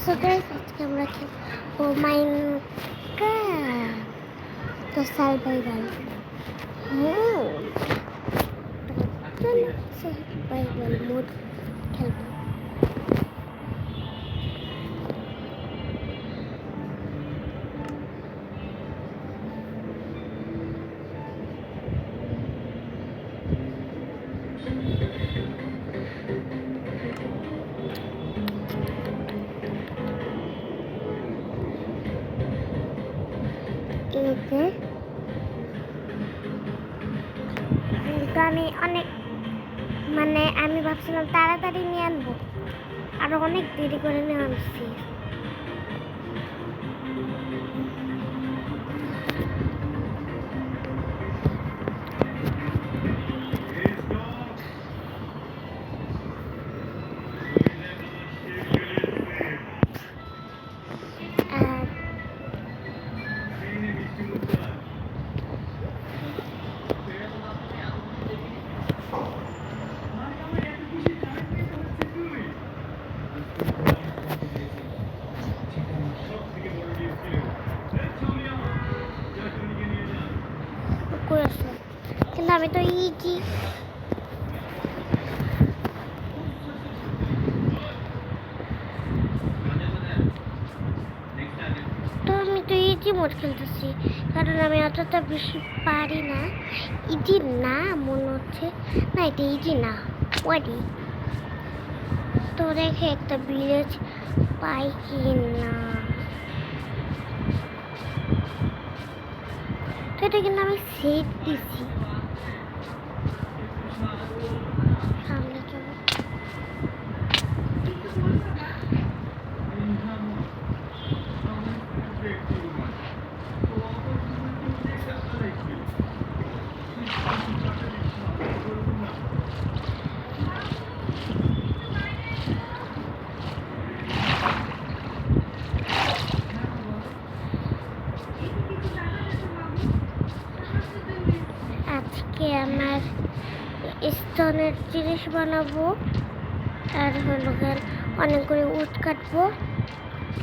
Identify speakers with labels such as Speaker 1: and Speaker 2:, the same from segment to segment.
Speaker 1: So guys আজকে আমরা খেলবো মাইনক্রাফট তো সার্ভাইভাল মোড। চলো সার্ভাইভাল মোড খেলবো। কিন্তু আমি অনেক আমি ভাবছিলাম তাড়াতাড়ি নিয়ে আনবো, আরো অনেক দেরি করে নিয়ে আনছি। কিন্তু আমি তো ইজি মোড খেলতেছি, কারণ আমি অতটা বেশি পারি না। ইজি না মনে হচ্ছে, না এটা ইজি না ওয়ারি। তো দেখে একটা ভিলেজ পাই কি না, তো এটা কিন্তু আমি সেট দিছি। সামনে চলো, আজকে আমার স্টোনের জিনিস বানাবো, আর হলো অনেক করে উট কাটবো,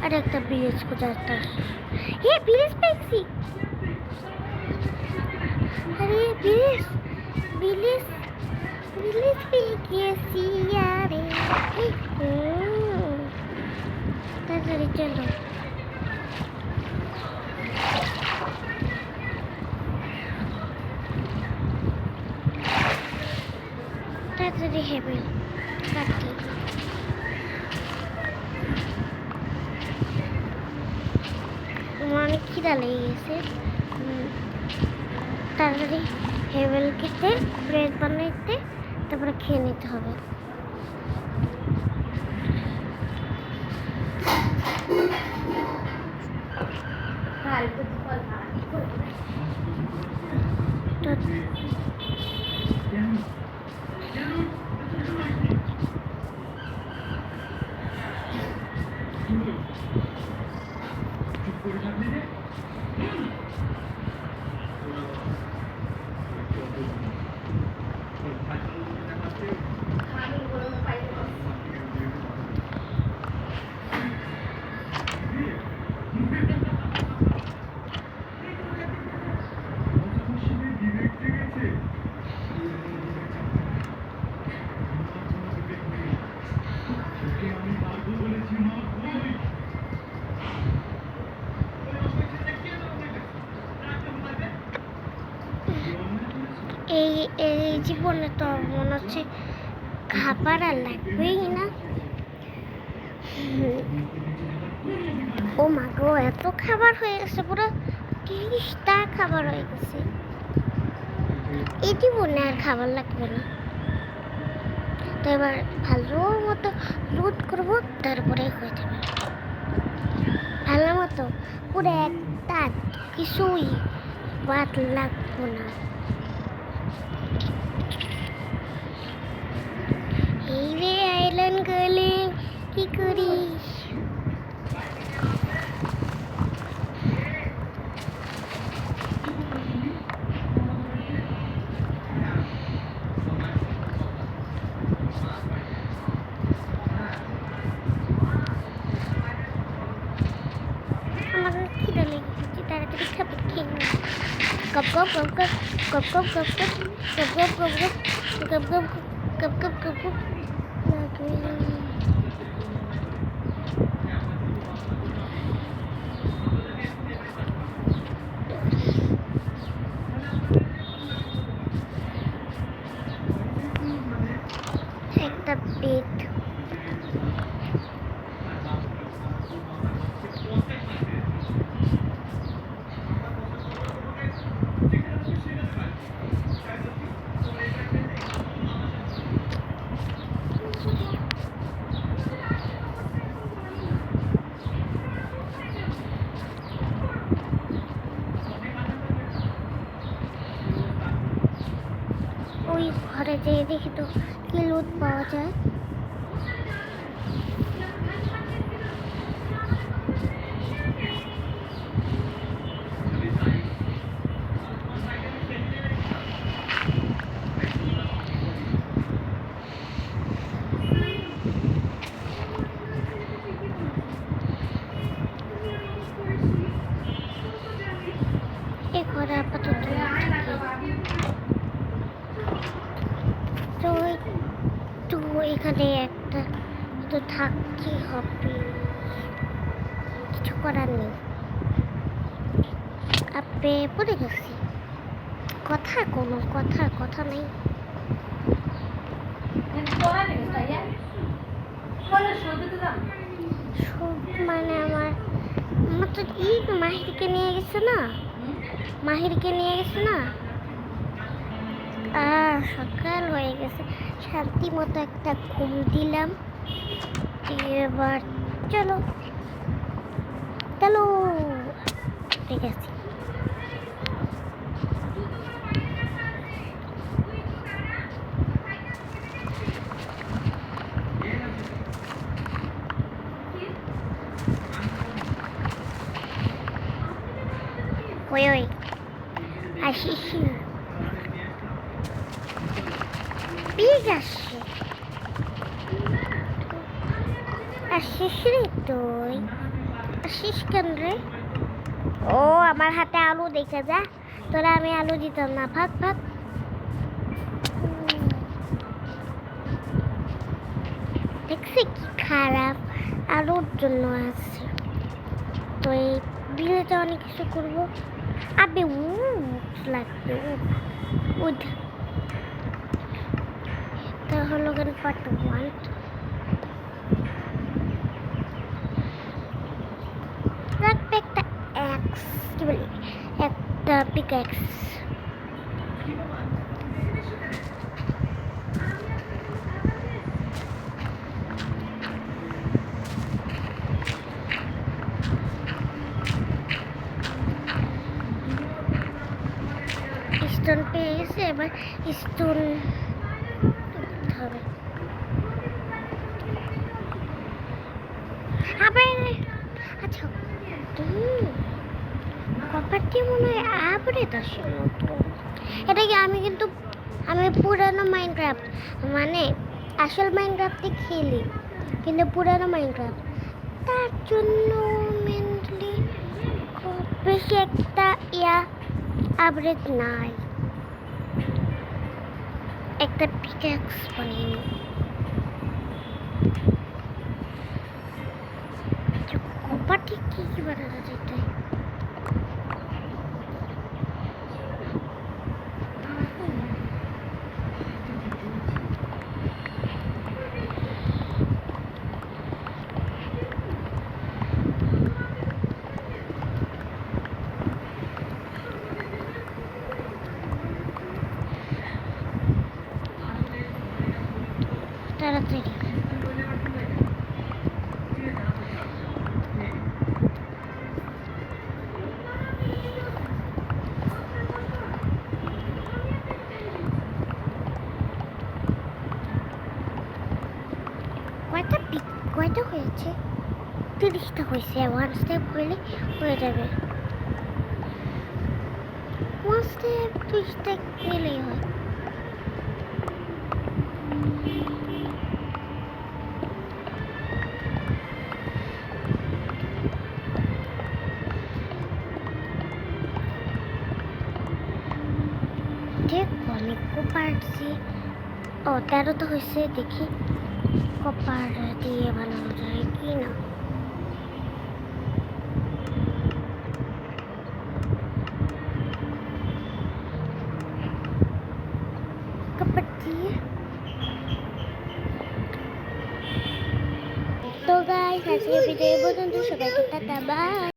Speaker 1: আর একটা ভিলেজ কোথায়। ভিলেজ পেয়েছি, আরে ভিলেজ ভিলেজ ভিলেজ পেয়ে গিয়েছি। আরে তাড়াতাড়ি চলো, তাড়াতাড়ি হেবে কাটি। অনেক খিদা লেগে গেছে, তাড়াতাড়ি হেভেল কেটে ব্রেড বানাইতে, তারপরে খেয়ে নিতে হবে। এই জীবনে তো মনে হচ্ছে খাবার আর লাগবেই না। ও মা গো, এত খাবার হয়ে গেছে, পুরো 30টা খাবার হয়ে গেছে। এই জীবনে আর খাবার লাগবে না। তো এবার ভালো মতো লুট করবো, তারপরে হয়ে যাবে ভালো মতো। পুরো একটা কিছুই বাদ লাগবো না। এই রে আইল্যান্ড গেলে কি করিস? গপ গপ গপ গপ গপ গপ গপ গপ গপ গপ গপ গপ গপ গপ গপ একটা পেট ওই ঘরে যেয়ে দেখি তো কি লুট পাওয়া যায়। এই ঘরে আপাতত তো এখানে একটা তো থাকতে হবে, কিছু করার নেই। আপনি পড়ে গেছি, কোনো কথা নেই। মানে আমার তো মাহিরকে নিয়ে গেছে না, সকাল হয়ে গেছে, শান্তি মতো একটা ঘুম দিলাম। এবার চলো ঠিক আছে। ওই আসিস আসিস রে, তুই আসিস কেন রে? ও আমার হাতে আলু দেখে যা, তোরা আমি আলু দিতাম না, ভাত দেখছি কি খারাপ আলুর জন্য আছে। তো এই বিলেতে অনেক কিছু করবো। আবে লাগবে উঠ তাহলে পার্ট 1 লাগবে একটা এক্স, কি বলি, একটা পিক্যাক্স। স্টোন পেয়ে গেছে, এবার স্টোন হবে। আচ্ছা কপারটি মনে হয় আপডেট আসে নতুন। এটা কি আমি পুরানো মাইনক্রাফট, মানে আসল মাইনক্রাফটে খেলি, কিন্তু পুরানো মাইনক্রাফট, তার জন্য মেনলি খুব বেশি একটা আপডেট নাই। একটা পিক্যাক্স বানিয়ে নিই। কপারটি কি বানানো যেত? তাড়াতাড়ি কয়টা হয়েছে? 30টা হয়েছে। 1 স্টেপ হইলে হয়ে যাবে। 1 স্টেপ 2 স্টেপ নিলেই হয়। ঠিক অনেক পারছি। ও 13 তো হয়েছে, দেখি কপার দিয়ে বানানো যায় কি না। কপার দিয়ে তো গাইস আজকে ভিডিও পর্যন্ত, সবাইকে টাটা বাই।